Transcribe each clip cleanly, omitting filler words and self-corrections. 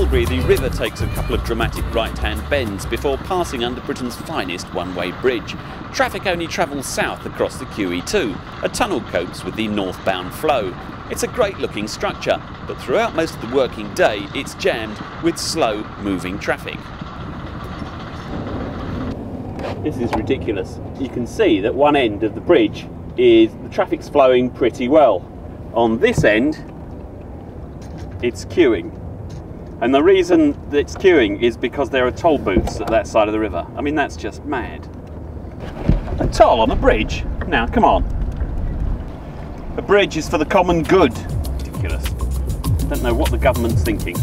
Tilbury, the river takes a couple of dramatic right-hand bends before passing under Britain's finest one-way bridge. Traffic only travels south across the QE2. A tunnel copes with the northbound flow. It's a great-looking structure, but throughout most of the working day, it's jammed with slow-moving traffic. This is ridiculous. You can see that one end of the bridge is the traffic's flowing pretty well. On this end, it's queuing. And the reason that it's queuing is because there are toll booths at that side of the river. I mean, that's just mad. A toll on a bridge? Now, come on. A bridge is for the common good. Ridiculous. I don't know what the government's thinking.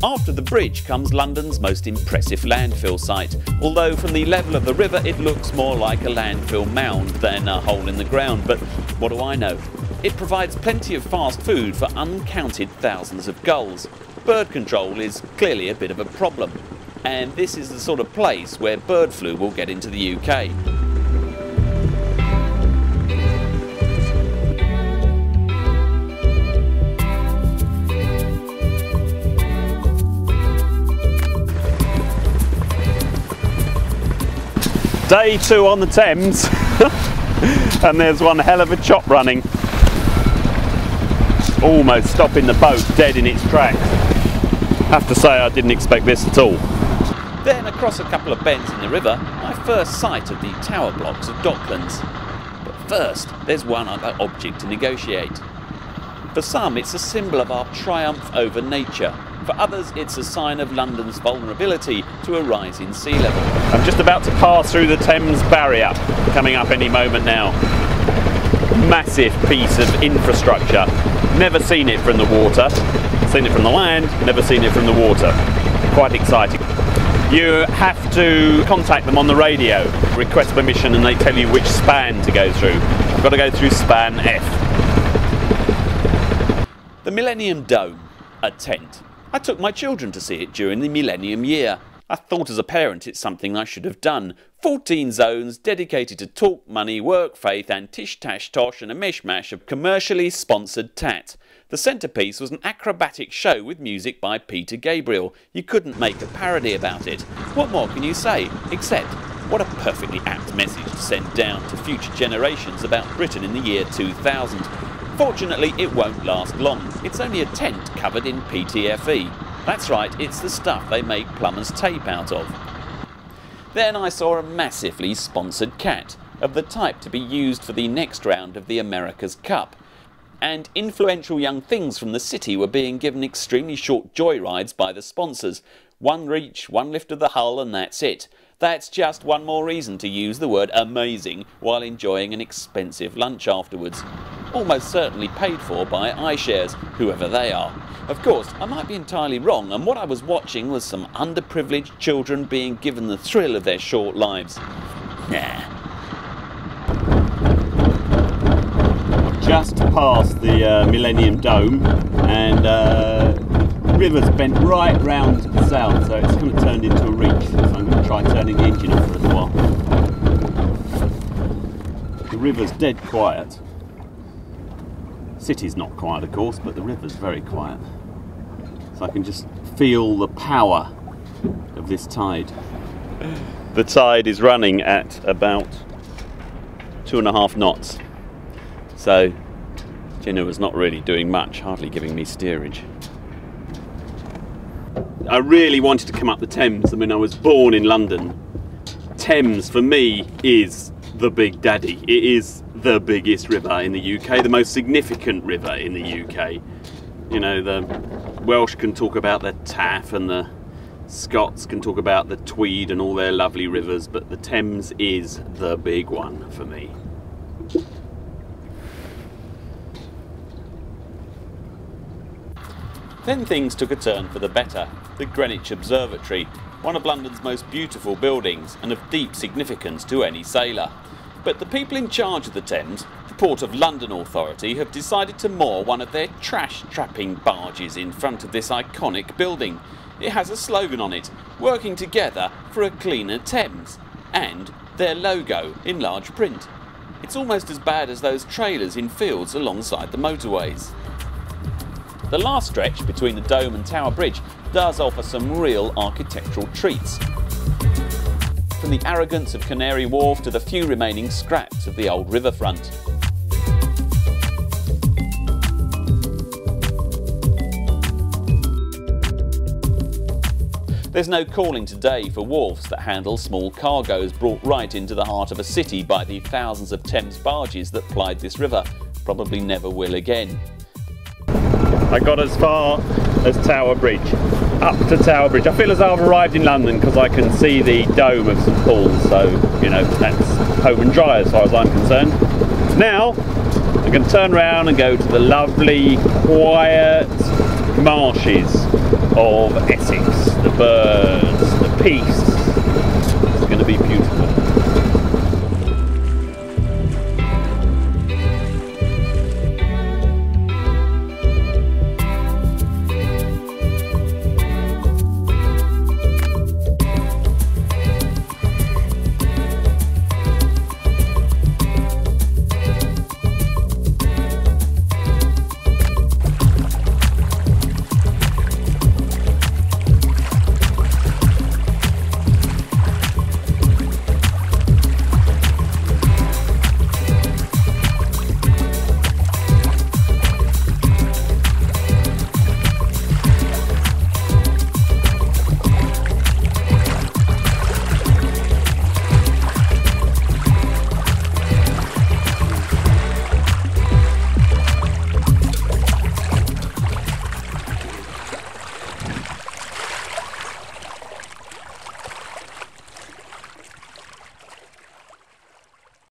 After the bridge comes London's most impressive landfill site, although from the level of the river it looks more like a landfill mound than a hole in the ground, but what do I know? It provides plenty of fast food for uncounted thousands of gulls. Bird control is clearly a bit of a problem, and this is the sort of place where bird flu will get into the UK. Day 2 on the Thames, and there's one hell of a chop running. Almost stopping the boat dead in its tracks. Have to say I didn't expect this at all. Then across a couple of bends in the river, my first sight of the tower blocks of Docklands. But first, there's one other object to negotiate. For some, it's a symbol of our triumph over nature. For others, it's a sign of London's vulnerability to a rise in sea level. I'm just about to pass through the Thames barrier, coming up any moment now. Massive piece of infrastructure. Never seen it from the water. Seen it from the land, never seen it from the water. Quite exciting. You have to contact them on the radio, request permission, and they tell you which span to go through. I've got to go through span F. The Millennium Dome, a tent. I took my children to see it during the Millennium Year. I thought as a parent it's something I should have done. 14 zones dedicated to talk, money, work, faith and tish-tash-tosh and a mishmash of commercially sponsored tat. The centrepiece was an acrobatic show with music by Peter Gabriel. You couldn't make a parody about it. What more can you say? Except, what a perfectly apt message to send down to future generations about Britain in the year 2000. Fortunately, it won't last long. It's only a tent covered in PTFE. That's right, it's the stuff they make plumber's tape out of. Then I saw a massively sponsored cat, of the type to be used for the next round of the America's Cup. And influential young things from the city were being given extremely short joyrides by the sponsors. One reach, one lift of the hull, and that's it. That's just one more reason to use the word amazing while enjoying an expensive lunch afterwards. Almost certainly paid for by iShares, whoever they are. Of course, I might be entirely wrong, and what I was watching was some underprivileged children being given the thrill of their short lives. Nah. Just past the Millennium Dome, and river's bent right round to the south, so it's kind of turned into a reach. So I'm going to try turning the engine off for a while. The river's dead quiet. City's not quiet, of course, but the river's very quiet. So I can just feel the power of this tide. The tide is running at about 2.5 knots. So Genoa's not really doing much, hardly giving me steerage. I really wanted to come up the Thames. I mean, I was born in London. Thames, for me, is the big daddy. It is the biggest river in the UK, the most significant river in the UK. You know, the Welsh can talk about the Taff and the Scots can talk about the Tweed and all their lovely rivers, but the Thames is the big one for me. Then things took a turn for the better. The Greenwich Observatory, one of London's most beautiful buildings and of deep significance to any sailor. But the people in charge of the Thames, the Port of London Authority, have decided to moor one of their trash-trapping barges in front of this iconic building. It has a slogan on it, working together for a cleaner Thames, and their logo in large print. It's almost as bad as those trailers in fields alongside the motorways. The last stretch between the Dome and Tower Bridge does offer some real architectural treats. From the arrogance of Canary Wharf to the few remaining scraps of the old riverfront. There's no calling today for wharfs that handle small cargoes brought right into the heart of a city by the thousands of Thames barges that plied this river. Probably never will again. I got as far as Tower Bridge, up to Tower Bridge. I feel as though I've arrived in London because I can see the dome of St Paul's, so you know that's home and dry as far as I'm concerned. Now I'm going to turn around and go to the lovely, quiet marshes of Essex, the birds, the peace. It's going to be beautiful.